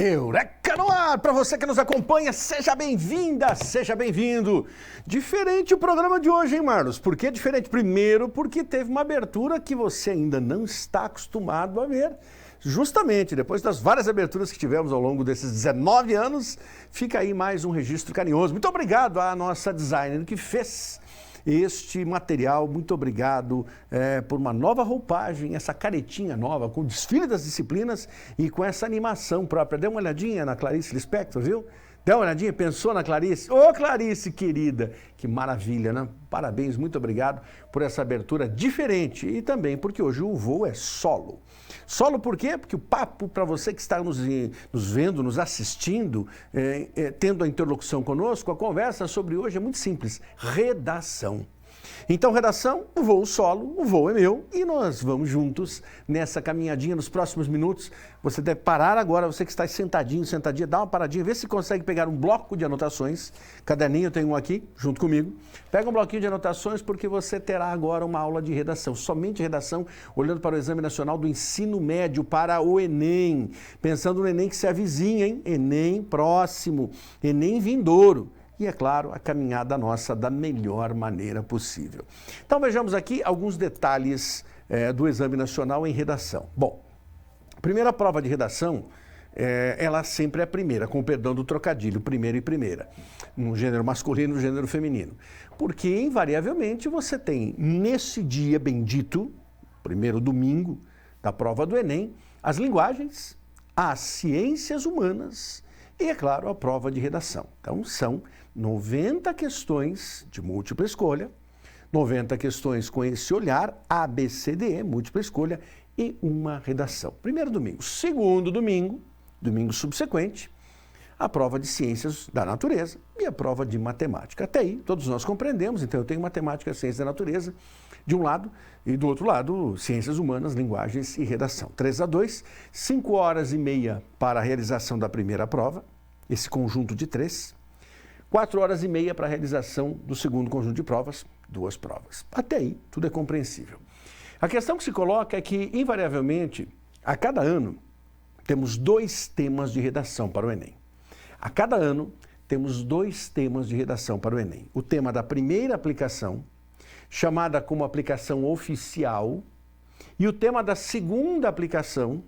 Eureka no ar! Para você que nos acompanha, seja bem-vinda, seja bem-vindo. Diferente o programa de hoje, hein, Marlos? Por que diferente? Primeiro, porque teve uma abertura que você ainda não está acostumado a ver. Justamente, depois das várias aberturas que tivemos ao longo desses 19 anos, fica aí mais um registro carinhoso. Muito obrigado à nossa designer que fez este material. Muito obrigado por uma nova roupagem, essa caretinha nova, com o desfile das disciplinas e com essa animação própria. Dê uma olhadinha na Clarice Lispector, viu? Dê uma olhadinha, pensou na Clarice? Ô, Clarice, querida! Que maravilha, né? Parabéns, muito obrigado por essa abertura diferente e também porque hoje o voo é solo. Solo por quê? Porque o papo, para você que está nos vendo, nos assistindo, tendo a interlocução conosco, a conversa sobre hoje é muito simples, redação. Então, redação, o voo solo, o voo é meu e nós vamos juntos nessa caminhadinha nos próximos minutos. Você deve parar agora, você que está sentadinho, sentadinha, dá uma paradinha, vê se consegue pegar um bloco de anotações. Caderninho, eu tenho um aqui, junto comigo. Pega um bloquinho de anotações porque você terá agora uma aula de redação, somente redação, olhando para o Exame Nacional do Ensino Médio, para o Enem. Pensando no Enem que se avizinha, hein? Enem próximo, Enem vindouro. E, é claro, a caminhada nossa da melhor maneira possível. Então, vejamos aqui alguns detalhes do Exame Nacional em redação. Bom, a primeira prova de redação, ela sempre é a primeira, com o perdão do trocadilho, primeiro e primeira, no gênero masculino e no gênero feminino. Porque, invariavelmente, você tem, nesse dia bendito, primeiro domingo da prova do Enem, as linguagens, as ciências humanas e, é claro, a prova de redação. Então, são 90 questões de múltipla escolha, 90 questões com esse olhar, A, B, C, D, E, múltipla escolha e uma redação. Primeiro domingo. Segundo domingo, domingo subsequente, a prova de ciências da natureza e a prova de matemática. Até aí, todos nós compreendemos, então eu tenho matemática, ciências da natureza, de um lado, e do outro lado, ciências humanas, linguagens e redação. 3-2, 5 horas e meia para a realização da primeira prova, esse conjunto de 3. 4 horas e meia para a realização do segundo conjunto de provas, 2 provas. Até aí, tudo é compreensível. A questão que se coloca é que, invariavelmente, a cada ano, temos 2 temas de redação para o Enem. A cada ano, temos 2 temas de redação para o Enem. O tema da primeira aplicação, chamada como aplicação oficial, e o tema da segunda aplicação,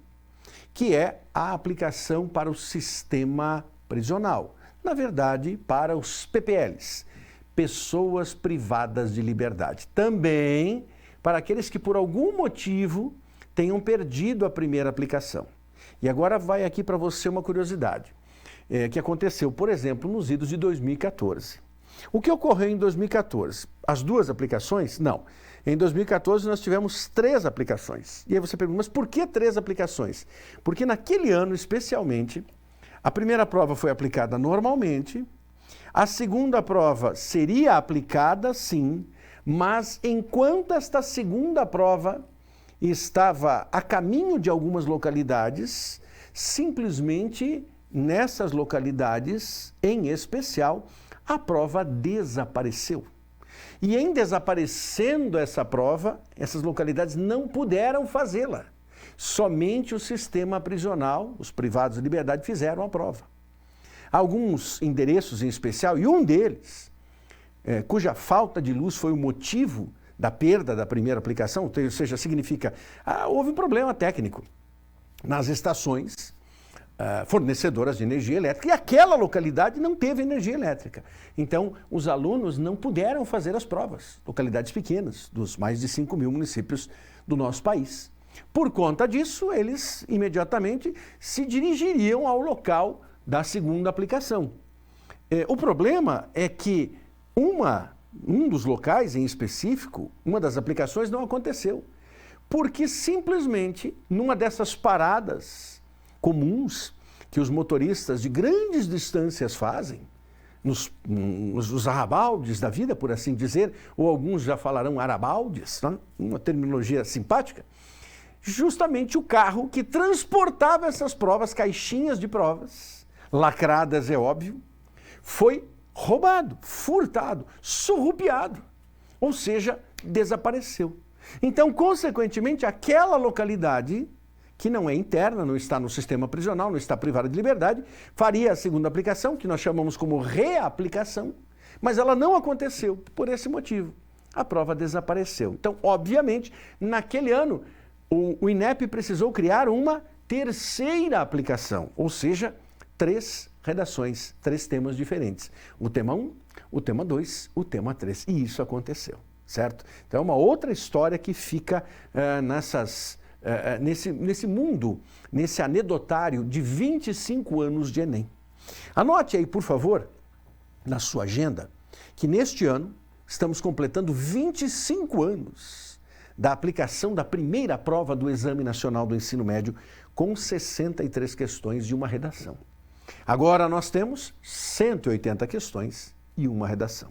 que é a aplicação para o sistema prisional. Na verdade, para os PPLs, pessoas privadas de liberdade. Também para aqueles que, por algum motivo, tenham perdido a primeira aplicação. E agora vai aqui para você uma curiosidade, que aconteceu, por exemplo, nos idos de 2014. O que ocorreu em 2014? As 2 aplicações? Não. Em 2014 nós tivemos 3 aplicações. E aí você pergunta, mas por que 3 aplicações? Porque naquele ano, especialmente, a primeira prova foi aplicada normalmente, a segunda prova seria aplicada, sim, mas enquanto esta segunda prova estava a caminho de algumas localidades, simplesmente nessas localidades, em especial, a prova desapareceu. E em desaparecendo essa prova, essas localidades não puderam fazê-la. Somente o sistema prisional, os privados de liberdade, fizeram a prova. Alguns endereços em especial, e um deles, cuja falta de luz foi o motivo da perda da primeira aplicação, ou seja, significa, houve um problema técnico nas estações fornecedoras de energia elétrica, e aquela localidade não teve energia elétrica. Então, os alunos não puderam fazer as provas, localidades pequenas, dos mais de 5 mil municípios do nosso país. Por conta disso, eles imediatamente se dirigiriam ao local da segunda aplicação. O problema é que um dos locais em específico, uma das aplicações não aconteceu, porque simplesmente numa dessas paradas comuns que os motoristas de grandes distâncias fazem, nos arrabaldes da vida, por assim dizer, ou alguns já falarão arabaldes, né? Uma terminologia simpática, justamente o carro que transportava essas provas, caixinhas de provas, lacradas é óbvio, foi roubado, furtado, surrupiado, ou seja, desapareceu. Então, consequentemente, aquela localidade que não é interna, não está no sistema prisional, não está privada de liberdade, faria a segunda aplicação, que nós chamamos como reaplicação, mas ela não aconteceu por esse motivo. A prova desapareceu. Então, obviamente, naquele ano, o INEP precisou criar uma terceira aplicação, ou seja, 3 redações, 3 temas diferentes. O tema 1, o tema 2, o tema 3. E isso aconteceu, certo? Então é uma outra história que fica nesse mundo, nesse anedotário de 25 anos de Enem. Anote aí, por favor, na sua agenda, que neste ano estamos completando 25 anos da aplicação da primeira prova do Exame Nacional do Ensino Médio com 63 questões e uma redação. Agora nós temos 180 questões e uma redação.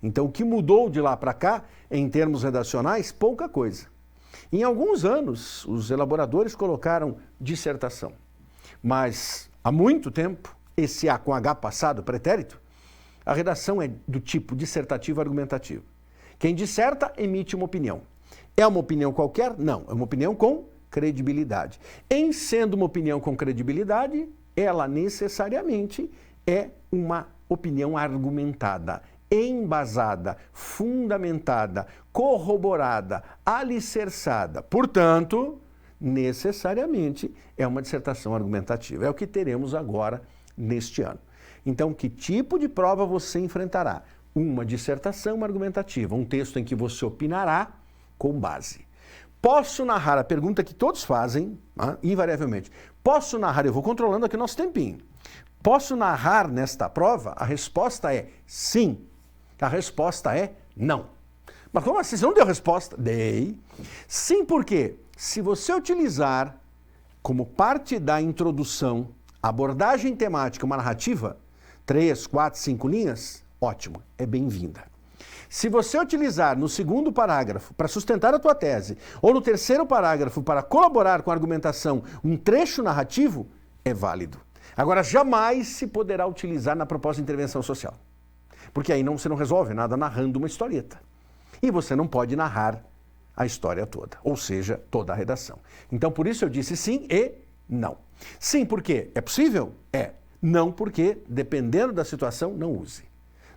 Então, o que mudou de lá para cá, em termos redacionais, pouca coisa. Em alguns anos, os elaboradores colocaram dissertação. Mas, há muito tempo, esse A com H passado, pretérito, a redação é do tipo dissertativo argumentativo. Quem disserta, emite uma opinião. É uma opinião qualquer? Não, é uma opinião com credibilidade. Em sendo uma opinião com credibilidade, ela necessariamente é uma opinião argumentada, embasada, fundamentada, corroborada, alicerçada. Portanto, necessariamente é uma dissertação argumentativa. É o que teremos agora neste ano. Então, que tipo de prova você enfrentará? Uma dissertação argumentativa, um texto em que você opinará com base. Posso narrar, a pergunta que todos fazem, invariavelmente, posso narrar, eu vou controlando aqui o nosso tempinho. Posso narrar nesta prova? A resposta é sim. A resposta é não. Mas como assim? Você não deu resposta? Dei. Sim, por quê? Se você utilizar como parte da introdução, abordagem temática, uma narrativa, 3, 4, 5 linhas, ótimo, é bem-vinda. Se você utilizar no segundo parágrafo para sustentar a tua tese, ou no terceiro parágrafo para colaborar com a argumentação um trecho narrativo, é válido. Agora, jamais se poderá utilizar na proposta de intervenção social. Porque aí você não resolve nada narrando uma historieta. E você não pode narrar a história toda, ou seja, toda a redação. Então, por isso eu disse sim e não. Sim, porque é possível? É. Não, porque, dependendo da situação, não use.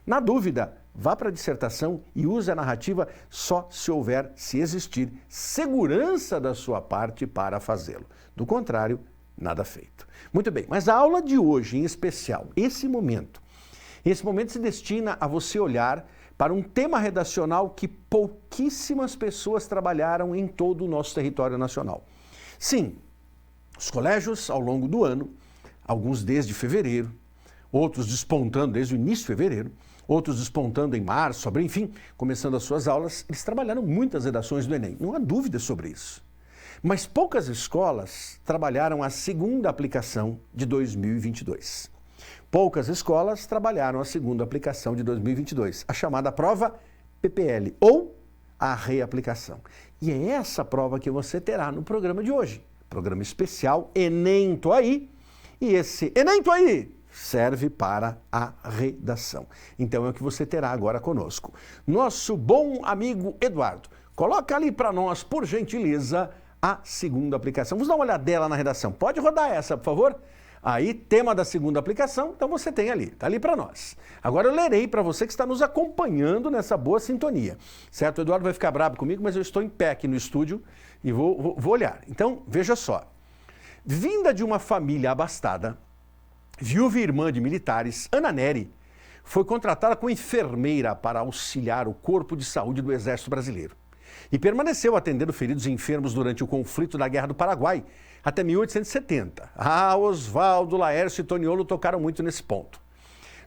Na dúvida, vá para a dissertação e use a narrativa só se existir segurança da sua parte para fazê-lo. Do contrário, nada feito. Muito bem, mas a aula de hoje, em especial, esse momento se destina a você olhar para um tema redacional que pouquíssimas pessoas trabalharam em todo o nosso território nacional. Sim, os colégios, ao longo do ano, alguns desde fevereiro, outros despontando desde o início de fevereiro, outros despontando em março, abril, enfim, começando as suas aulas, eles trabalharam muitas redações do Enem, não há dúvida sobre isso. Mas poucas escolas trabalharam a segunda aplicação de 2022. Poucas escolas trabalharam a segunda aplicação de 2022, a chamada prova PPL, ou a reaplicação. E é essa prova que você terá no programa de hoje. Programa especial Enem Tô Aí. E esse Enem Tô Aí serve para a redação. Então é o que você terá agora conosco. Nosso bom amigo Eduardo, coloca ali para nós, por gentileza, a segunda aplicação. Vamos dar uma olhadela na redação. Pode rodar essa, por favor? Aí, tema da segunda aplicação, então você tem ali, está ali para nós. Agora eu lerei para você que está nos acompanhando nessa boa sintonia. Certo? O Eduardo vai ficar bravo comigo, mas eu estou em pé aqui no estúdio e vou olhar. Então, veja só. Vinda de uma família abastada, viúva e irmã de militares, Ana Nery foi contratada como enfermeira para auxiliar o Corpo de Saúde do Exército Brasileiro e permaneceu atendendo feridos e enfermos durante o conflito da Guerra do Paraguai até 1870. Oswaldo, Laércio e Toniolo tocaram muito nesse ponto.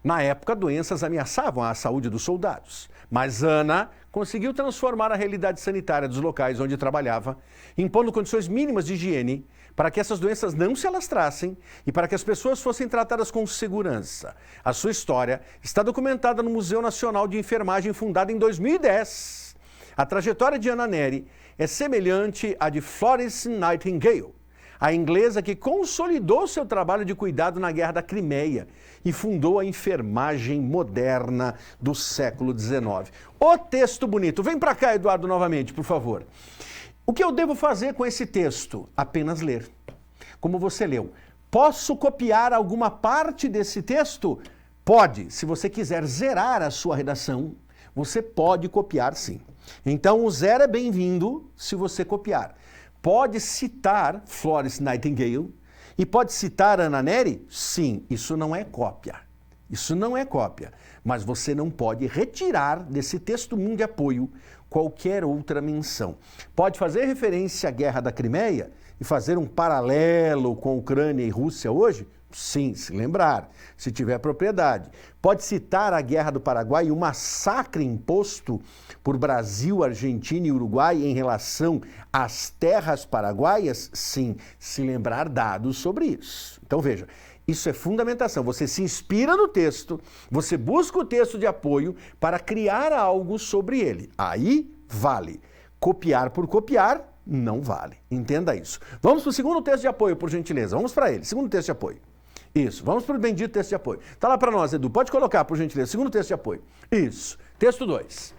Na época, doenças ameaçavam a saúde dos soldados, mas Ana conseguiu transformar a realidade sanitária dos locais onde trabalhava, impondo condições mínimas de higiene para que essas doenças não se alastrassem e para que as pessoas fossem tratadas com segurança. A sua história está documentada no Museu Nacional de Enfermagem, fundado em 2010. A trajetória de Ana Nery é semelhante à de Florence Nightingale, a inglesa que consolidou seu trabalho de cuidado na Guerra da Crimeia e fundou a enfermagem moderna do século XIX. O texto bonito. Vem para cá, Eduardo, novamente, por favor. O que eu devo fazer com esse texto? Apenas ler. como você leu. Posso copiar alguma parte desse texto? Pode. Se você quiser zerar a sua redação, você pode copiar sim. Então o zero é bem-vindo se você copiar. Pode citar Florence Nightingale e pode citar Ana Nery? Sim, isso não é cópia. Isso não é cópia. Mas você não pode retirar desse texto mundo de apoio qualquer outra menção. Pode fazer referência à Guerra da Crimeia e fazer um paralelo com Ucrânia e Rússia hoje? Sim, se lembrar, se tiver propriedade. Pode citar a Guerra do Paraguai e o massacre imposto por Brasil, Argentina e Uruguai em relação às terras paraguaias? Sim, se lembrar dados sobre isso. Então veja, isso é fundamentação. Você se inspira no texto, você busca o texto de apoio para criar algo sobre ele. Aí vale. Copiar por copiar não vale. Entenda isso. Vamos para o segundo texto de apoio, por gentileza. Vamos para ele. Segundo texto de apoio. Isso. Vamos para o bendito texto de apoio. Está lá para nós, Edu. Pode colocar, por gentileza. Segundo texto de apoio. Isso. Texto 2.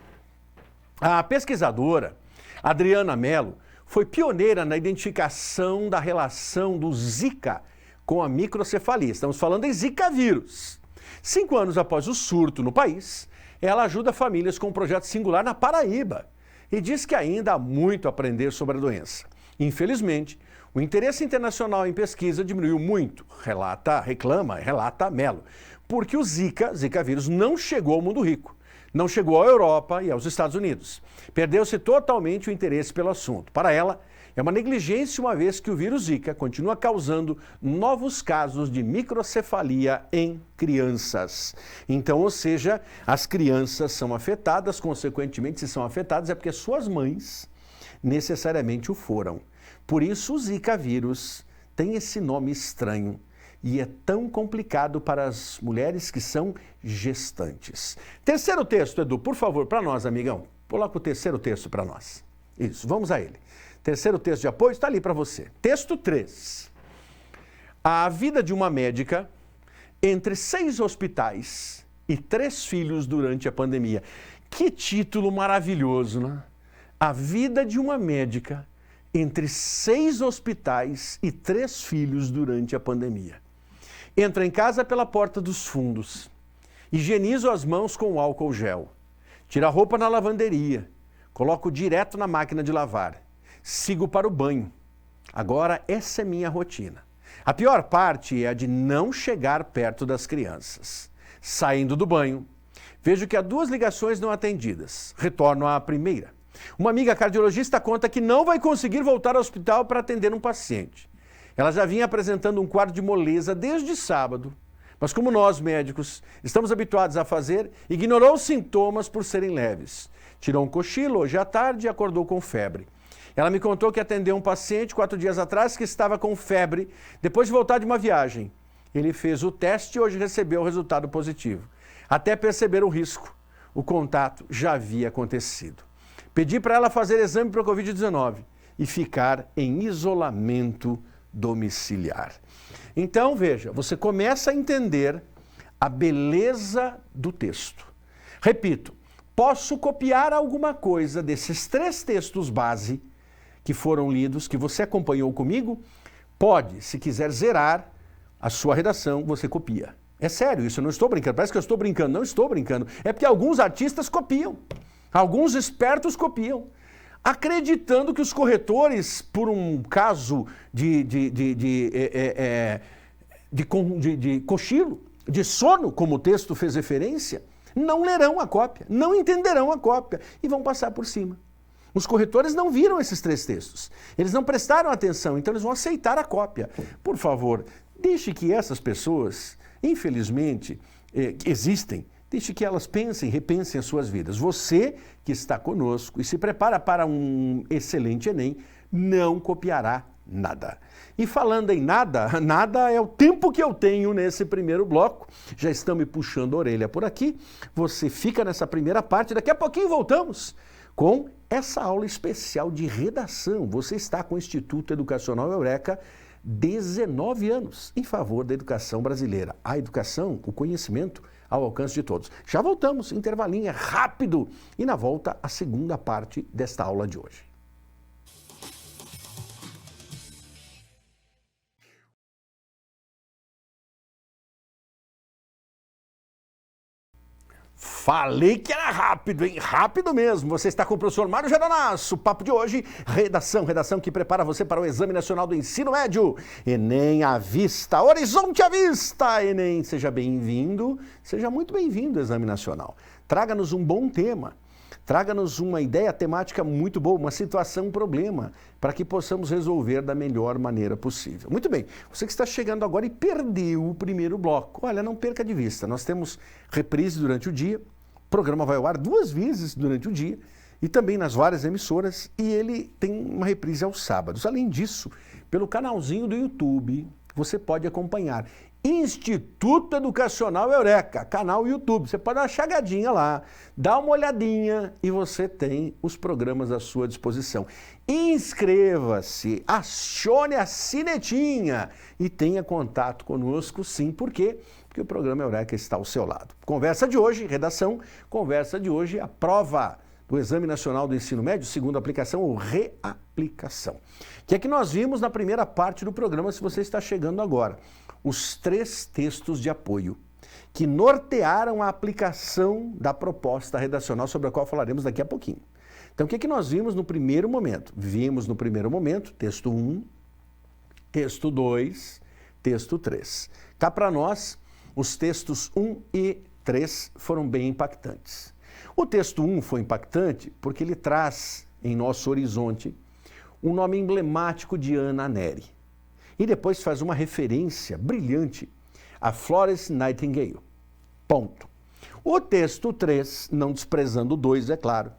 A pesquisadora Adriana Mello foi pioneira na identificação da relação do Zika com a microcefalia. Estamos falando em Zika vírus. 5 anos após o surto no país, ela ajuda famílias com um projeto singular na Paraíba e diz que ainda há muito a aprender sobre a doença. Infelizmente, o interesse internacional em pesquisa diminuiu muito, relata Mello, porque o Zika vírus não chegou ao mundo rico, não chegou à Europa e aos Estados Unidos. Perdeu-se totalmente o interesse pelo assunto. Para ela, é uma negligência uma vez que o vírus Zika continua causando novos casos de microcefalia em crianças. Então, ou seja, as crianças são afetadas, consequentemente, se são afetadas é porque suas mães necessariamente o foram. Por isso o Zika vírus tem esse nome estranho e é tão complicado para as mulheres que são gestantes. Terceiro texto, Edu, por favor, para nós, amigão. Coloca o terceiro texto para nós. Isso, vamos a ele. Terceiro texto de apoio está ali para você. Texto 3. A vida de uma médica entre 6 hospitais e 3 filhos durante a pandemia. Que título maravilhoso, né? A vida de uma médica entre 6 hospitais e 3 filhos durante a pandemia. Entra em casa pela porta dos fundos. Higienizo as mãos com álcool gel. Tiro a roupa na lavanderia. Coloco direto na máquina de lavar. Sigo para o banho. Agora, essa é minha rotina. A pior parte é a de não chegar perto das crianças. Saindo do banho, vejo que há 2 ligações não atendidas. Retorno à primeira. Uma amiga cardiologista conta que não vai conseguir voltar ao hospital para atender um paciente. Ela já vinha apresentando um quadro de moleza desde sábado, mas como nós, médicos, estamos habituados a fazer, ignorou os sintomas por serem leves. Tirou um cochilo hoje à tarde e acordou com febre. Ela me contou que atendeu um paciente 4 dias atrás que estava com febre depois de voltar de uma viagem. Ele fez o teste e hoje recebeu o resultado positivo. Até perceber o risco, o contato já havia acontecido. Pedi para ela fazer exame para o Covid-19 e ficar em isolamento domiciliar. Então, veja, você começa a entender a beleza do texto. Repito, posso copiar alguma coisa desses 3 textos base que foram lidos, que você acompanhou comigo? Pode, se quiser zerar a sua redação, você copia. É sério, isso eu não estou brincando. Parece que eu estou brincando. Não estou brincando. É porque alguns artistas copiam. Alguns espertos copiam, acreditando que os corretores, por um caso de cochilo, de sono, como o texto fez referência, não lerão a cópia, não entenderão a cópia e vão passar por cima. Os corretores não viram esses 3 textos, eles não prestaram atenção, então eles vão aceitar a cópia. Por favor, deixe que essas pessoas, infelizmente, existem, deixe que elas pensem, repensem as suas vidas. Você que está conosco e se prepara para um excelente Enem, não copiará nada. E falando em nada, nada é o tempo que eu tenho nesse primeiro bloco. Já estão me puxando a orelha por aqui. Você fica nessa primeira parte, daqui a pouquinho voltamos com essa aula especial de redação. Você está com o Instituto Educacional Eureka, 19 anos, em favor da educação brasileira. A educação, o conhecimento ao alcance de todos. Já voltamos, intervalinho é rápido. E na volta, a segunda parte desta aula de hoje. Falei que era rápido, hein? Rápido mesmo. Você está com o professor Mário Geronasso. O papo de hoje, redação que prepara você para o Exame Nacional do Ensino Médio. Enem à vista, horizonte à vista. Enem, seja bem-vindo, seja muito bem-vindo, Exame Nacional. Traga-nos um bom tema. Traga-nos uma ideia temática muito boa, uma situação, um problema, para que possamos resolver da melhor maneira possível. Muito bem, você que está chegando agora e perdeu o primeiro bloco, olha, não perca de vista, nós temos reprise durante o dia, o programa vai ao ar 2 vezes durante o dia e também nas várias emissoras e ele tem uma reprise aos sábados. Além disso, pelo canalzinho do YouTube, você pode acompanhar. Instituto Educacional Eureka, canal YouTube. Você pode dar uma chagadinha lá, dá uma olhadinha e você tem os programas à sua disposição. Inscreva-se, acione a sinetinha e tenha contato conosco, sim, por quê? Porque o programa Eureka está ao seu lado. Conversa de hoje, redação, conversa de hoje, a prova do Exame Nacional do Ensino Médio, segunda aplicação ou reaplicação. O que é que nós vimos na primeira parte do programa, se você está chegando agora? Os 3 textos de apoio que nortearam a aplicação da proposta redacional sobre a qual falaremos daqui a pouquinho. Então, o que é que nós vimos no primeiro momento? Vimos no primeiro momento texto 1, texto 2, texto 3. Cá para nós, os textos 1 e 3 foram bem impactantes. O texto 1 foi impactante porque ele traz em nosso horizonte um nome emblemático de Ana Nery. E depois faz uma referência brilhante a Florence Nightingale. Ponto. O texto 3, não desprezando o 2, é claro,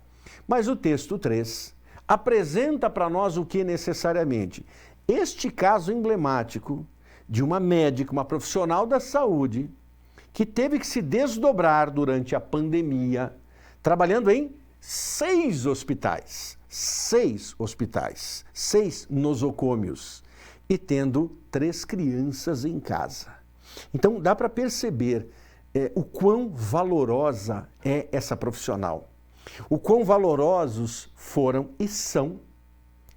mas o texto 3 apresenta para nós o que necessariamente? Este caso emblemático de uma médica, uma profissional da saúde, que teve que se desdobrar durante a pandemia, trabalhando em 6 hospitais, 6 nosocômios, e tendo 3 crianças em casa. Então, dá para perceber o quão valorosa é essa profissional. O quão valorosos foram e são,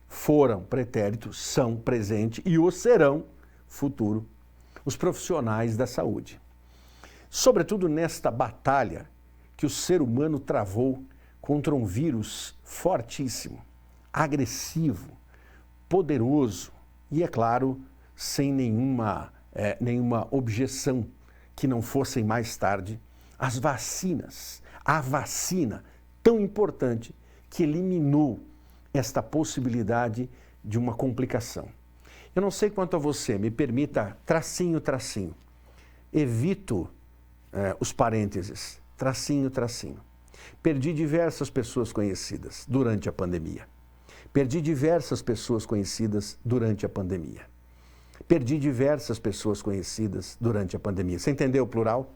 foram pretérito, são presente e o serão futuro, os profissionais da saúde. Sobretudo nesta batalha que o ser humano travou contra um vírus fortíssimo, agressivo, poderoso, e, é claro, sem nenhuma objeção que não fossem mais tarde as vacinas. A vacina tão importante que eliminou esta possibilidade de uma complicação. Eu não sei quanto a você, me permita tracinho. Evito os parênteses, tracinho. Perdi diversas pessoas conhecidas durante a pandemia. Perdi diversas pessoas conhecidas durante a pandemia. Você entendeu o plural?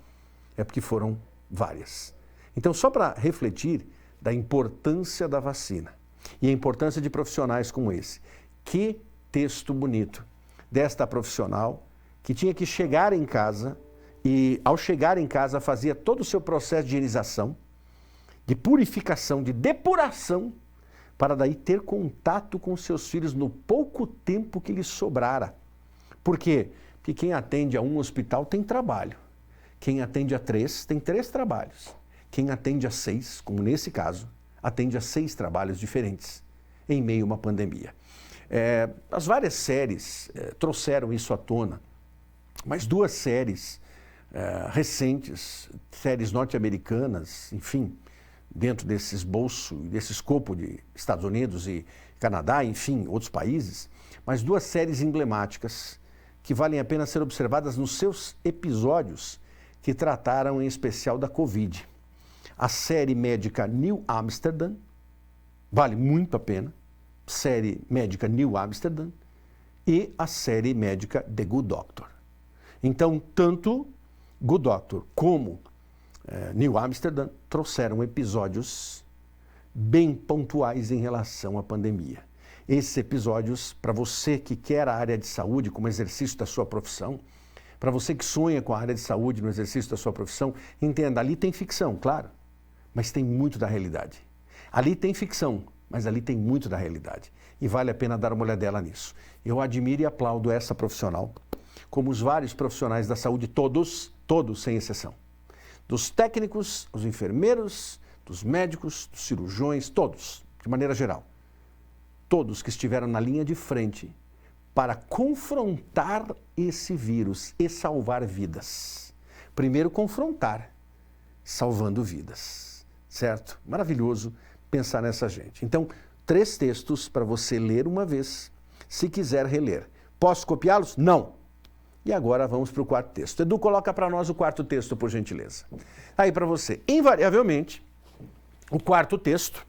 É porque foram várias. Então, só para refletir da importância da vacina e a importância de profissionais como esse. Que texto bonito desta profissional que tinha que chegar em casa e, ao chegar em casa, fazia todo o seu processo de higienização, de purificação, de depuração, para daí ter contato com seus filhos no pouco tempo que lhes sobrara. Por quê? Porque quem atende a um hospital tem trabalho. Quem atende a 3 tem 3 trabalhos. Quem atende a 6, como nesse caso, atende a 6 trabalhos diferentes em meio a uma pandemia. As várias séries trouxeram isso à tona, mas 2 séries recentes, séries norte-americanas, enfim, dentro desse escopo de Estados Unidos e Canadá, enfim, outros países, mas 2 séries emblemáticas que valem a pena ser observadas nos seus episódios que trataram em especial da Covid. A série médica New Amsterdam, vale muito a pena, série médica New Amsterdam, e a série médica The Good Doctor. Então, tanto Good Doctor como New Amsterdam trouxeram episódios bem pontuais em relação à pandemia. Esses episódios, para você que quer a área de saúde como exercício da sua profissão, para você que sonha com a área de saúde no exercício da sua profissão, entenda, ali tem ficção, claro, mas tem muito da realidade. Ali tem ficção, mas ali tem muito da realidade. E vale a pena dar uma olhadela nisso. Eu admiro e aplaudo essa profissional, como os vários profissionais da saúde, todos sem exceção. dos técnicos, os enfermeiros, dos médicos, dos cirurgiões, todos, de maneira geral. Todos que estiveram na linha de frente para confrontar esse vírus e salvar vidas. Primeiro confrontar, salvando vidas, certo? Maravilhoso pensar nessa gente. Então, 3 textos para você ler uma vez, se quiser reler. Posso copiá-los? Não. E agora vamos para o 4º texto. Edu, coloca para nós o 4º texto, por gentileza. Aí para você. Invariavelmente, o 4º texto,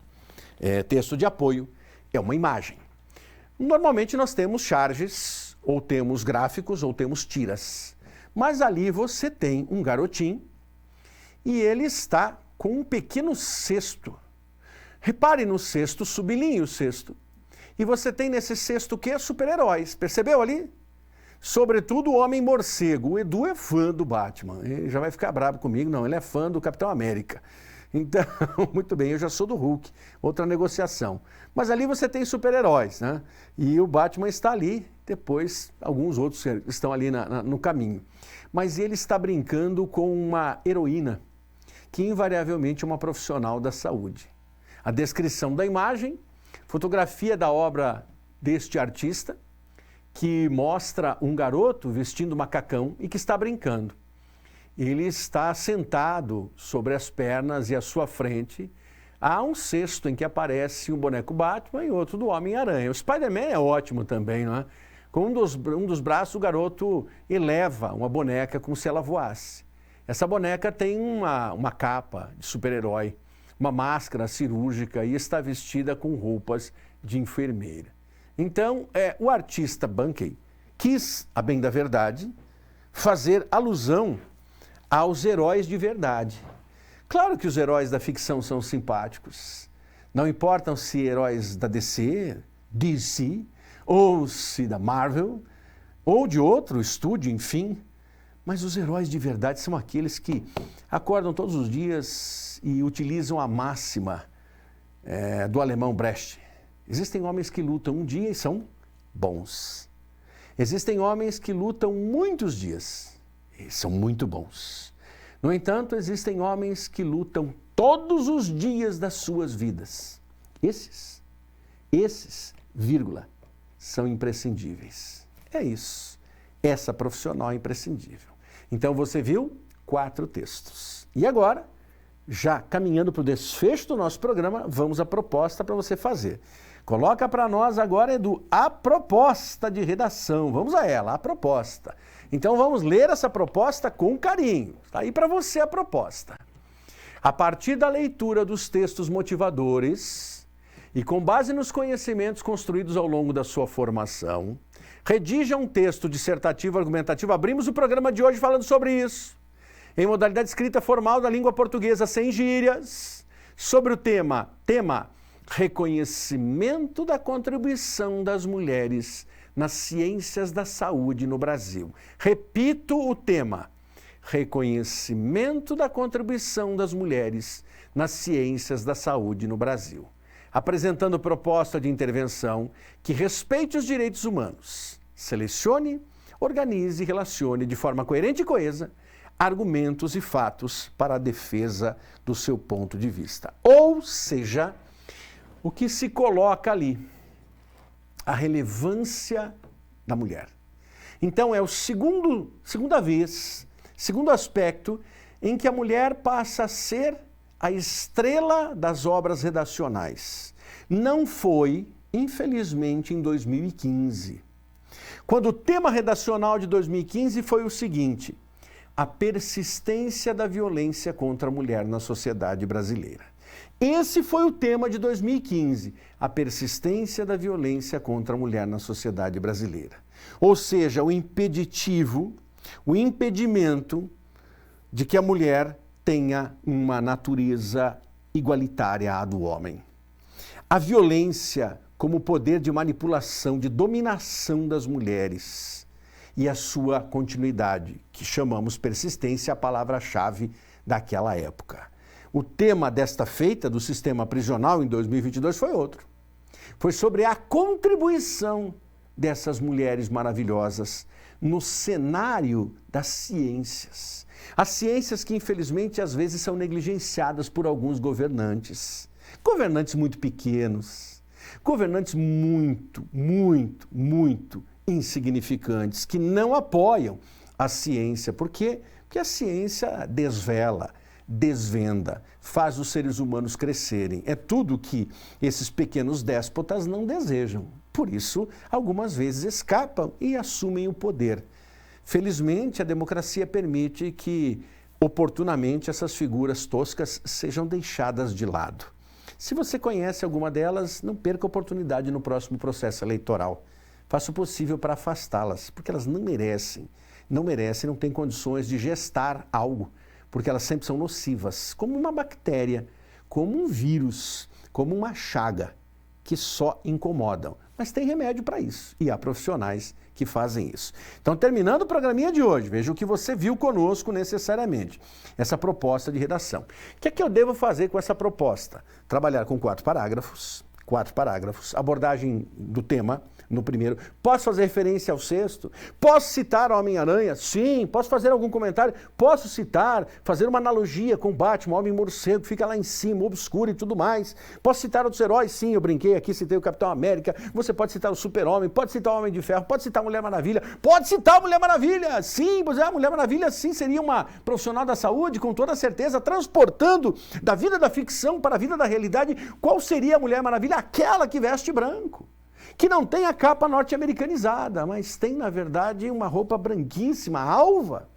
texto de apoio, é uma imagem. Normalmente nós temos charges, ou temos gráficos, ou temos tiras. Mas ali você tem um garotinho e ele está com um pequeno cesto. Repare no cesto, sublinhe o cesto. E você tem nesse cesto o quê? Super-heróis. Percebeu ali? Sobretudo o Homem-Morcego. O Edu é fã do Batman. Ele já vai ficar bravo comigo. Não, ele é fã do Capitão América. Então, muito bem, eu já sou do Hulk. Outra negociação. Mas ali você tem super-heróis, né? E o Batman está ali. Depois, alguns outros estão ali no caminho. Mas ele está brincando com uma heroína, que invariavelmente é uma profissional da saúde. A descrição da imagem, fotografia da obra deste artista, que mostra um garoto vestindo macacão e que está brincando. Ele está sentado sobre as pernas e à sua frente há um cesto em que aparece um boneco Batman e outro do Homem-Aranha. O Spider-Man é ótimo também, não é? Com um dos braços o garoto eleva uma boneca como se ela voasse. Essa boneca tem uma capa de super-herói, uma máscara cirúrgica e está vestida com roupas de enfermeira. Então, o artista Bankei quis, a bem da verdade, fazer alusão aos heróis de verdade. Claro que os heróis da ficção são simpáticos. Não importam se heróis da DC, ou se da Marvel, ou de outro estúdio, enfim. Mas os heróis de verdade são aqueles que acordam todos os dias e utilizam a máxima do alemão Brecht. Existem homens que lutam um dia e são bons. Existem homens que lutam muitos dias e são muito bons. No entanto, existem homens que lutam todos os dias das suas vidas. Esses, são imprescindíveis. É isso. Essa profissional é imprescindível. Então você viu 4 textos. E agora, já caminhando para o desfecho do nosso programa, vamos à proposta para você fazer. Coloca para nós agora, Edu, a proposta de redação. Vamos a ela, a proposta. Então vamos ler essa proposta com carinho. Está aí para você a proposta. A partir da leitura dos textos motivadores e com base nos conhecimentos construídos ao longo da sua formação, redija um texto dissertativo argumentativo. Abrimos o programa de hoje falando sobre isso. Em modalidade escrita formal da língua portuguesa, sem gírias, sobre o tema reconhecimento da contribuição das mulheres nas ciências da saúde no Brasil. Repito o tema, reconhecimento da contribuição das mulheres nas ciências da saúde no Brasil. Apresentando proposta de intervenção que respeite os direitos humanos, selecione, organize e relacione de forma coerente e coesa argumentos e fatos para a defesa do seu ponto de vista. Ou seja, o que se coloca ali, a relevância da mulher. Então é o segundo aspecto em que a mulher passa a ser a estrela das obras redacionais. Não foi, infelizmente, em 2015. Quando o tema redacional de 2015 foi o seguinte: a persistência da violência contra a mulher na sociedade brasileira. Esse foi o tema de 2015, a persistência da violência contra a mulher na sociedade brasileira. Ou seja, o impedimento de que a mulher tenha uma natureza igualitária à do homem. A violência como poder de manipulação, de dominação das mulheres e a sua continuidade, que chamamos persistência, a palavra-chave daquela época. O tema desta feita do sistema prisional em 2022 foi outro. Foi sobre a contribuição dessas mulheres maravilhosas no cenário das ciências. As ciências que, infelizmente, às vezes são negligenciadas por alguns governantes. Governantes muito pequenos, governantes muito insignificantes, que não apoiam a ciência. Por quê? Porque a ciência desvela, desvenda, faz os seres humanos crescerem. É tudo que esses pequenos déspotas não desejam. Por isso, algumas vezes escapam e assumem o poder. Felizmente, a democracia permite que, oportunamente, essas figuras toscas sejam deixadas de lado. Se você conhece alguma delas, não perca a oportunidade no próximo processo eleitoral. Faça o possível para afastá-las, porque elas não merecem, não têm condições de gestar algo, porque elas sempre são nocivas, como uma bactéria, como um vírus, como uma chaga, que só incomodam. Mas tem remédio para isso, e há profissionais que fazem isso. Então, terminando o programinha de hoje, veja o que você viu conosco necessariamente, essa proposta de redação. O que é que eu devo fazer com essa proposta? Trabalhar com 4 parágrafos, abordagem do tema no primeiro. Posso fazer referência ao 6º? Posso citar o Homem-Aranha? Sim. Posso fazer algum comentário? Posso citar, fazer uma analogia com o Batman, o Homem-Morcego, fica lá em cima, obscuro e tudo mais. Posso citar outros heróis? Sim, eu brinquei aqui, citei o Capitão América. Você pode citar o Super-Homem, pode citar o Homem de Ferro, pode citar a Mulher Maravilha, pode citar a Mulher Maravilha! Sim, pois é, a Mulher Maravilha sim seria uma profissional da saúde, com toda certeza, transportando da vida da ficção para a vida da realidade. Qual seria a Mulher Maravilha? Aquela que veste branco, que não tem a capa norte-americanizada, mas tem, na verdade, uma roupa branquíssima, alva,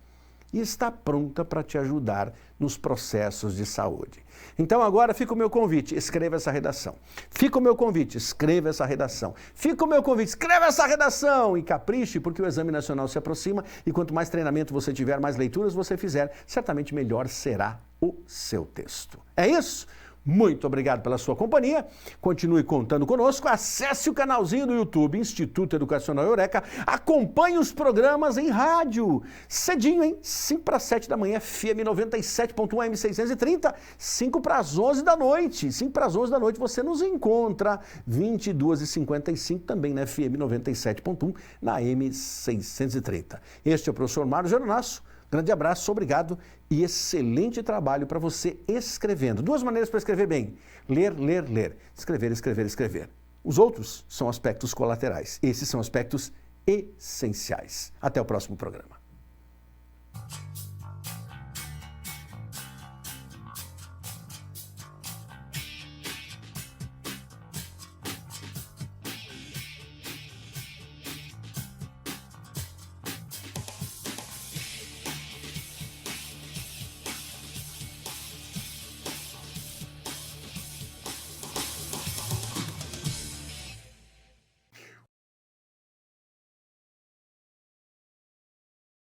e está pronta para te ajudar nos processos de saúde. Então agora fica o meu convite, escreva essa redação. Fica o meu convite, escreva essa redação. Fica o meu convite, escreva essa redação e capriche, porque o Exame Nacional se aproxima e quanto mais treinamento você tiver, mais leituras você fizer, certamente melhor será o seu texto. É isso? Muito obrigado pela sua companhia. Continue contando conosco. Acesse o canalzinho do YouTube, Instituto Educacional Eureka. Acompanhe os programas em rádio. Cedinho, hein? 5 para 7 da manhã, FM 97.1 M630. 5 para as 11 da noite. 5 para as 11 da noite você nos encontra. 22h55 também na FM 97.1 na M630. Este é o professor Mário Geronasso. Grande abraço, obrigado e excelente trabalho para você escrevendo. 2 maneiras para escrever bem: ler, ler, ler. Escrever, escrever, escrever. Os outros são aspectos colaterais. Esses são aspectos essenciais. Até o próximo programa.